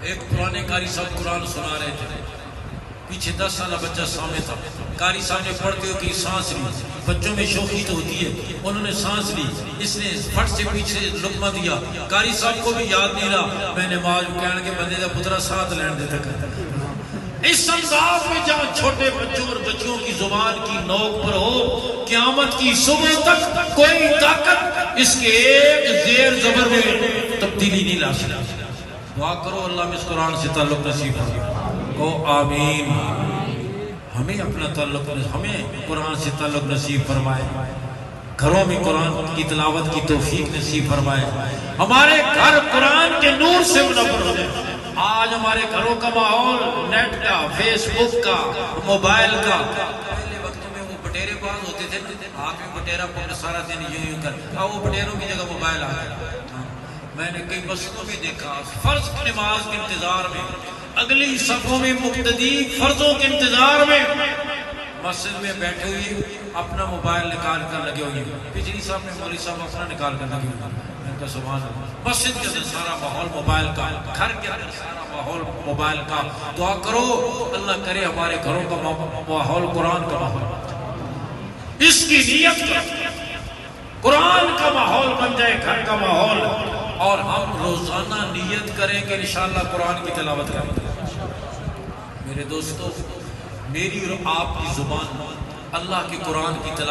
ایک پرانے قاری صاحب قرآن سنا رہے تھے، پیچھے 10 سالہ بچہ سامنے تھا، قاری صاحب نے پڑھتے ہو کہ سانس لی، بچوں میں شوخی تو ہوتی ہے، انہوں نے سانس لی، اس نے پھٹ سے پیچھے لقمہ دیا، قاری صاحب کو بھی یاد نہیں رہا، میں نے ماج کہنے کے بندے دا پترا ساتھ لین دیتا کرتا۔ اس انداز میں جہاں چھوٹے بچوں اور بچوں کی زبان کی نوک پر ہو، قیامت کی صبح تک کوئی طاقت اس کے ایک زیر زبر میں تبدیلی نہیں لا سکتی۔ دعا کرو اللہ میں اس قرآن سے تعلق نصیب ہو آمین۔ ہمیں اپنا تعلق، ہمیں قرآن سے تعلق نصیب فرمائے، گھروں میں قرآن کی تلاوت کی توفیق نصیب فرمائے، ہمارے گھر قرآن کے نور سے منور ہو جائے۔ آج ہمارے گھروں کا ماحول نیٹ کا، فیس بک کا، موبائل کا، پہلے وقتوں میں وہ بٹیرے باز ہوتے تھے، ہاتھ میں بٹیرا پکڑ سارا دن یوں کر، وہ بٹیروں کی جگہ موبائل آ گیا۔ میں نے کئی مسجدوں میں دیکھا فرض کی نماز کے انتظار میں، اگلی صفوں میں مقتدی فرضوں کے انتظار میں مسجد میں بیٹھے ہوئے اپنا موبائل نکال کر لگے ہوئے، پچھلی صاحب میں مولوی صاحب اپنا نکال کر لگے ہوئے۔ میں کہا سبحان اللہ، مسجد کے اندر سارا ماحول موبائل کا، گھر کے اندر سارا ماحول موبائل کا۔ دعا کرو اللہ کرے ہمارے گھروں کا ماحول قرآن کا ماحول، اس کی نیت کرو قرآن کا ماحول بن جائے گھر کا ماحول، اور ہم روزانہ نیت کریں کہ انشاءاللہ قرآن کی تلاوت کریں گے۔ میرے دوستو، میری اور آپ کی زبان اللہ کے قرآن کی تلاوت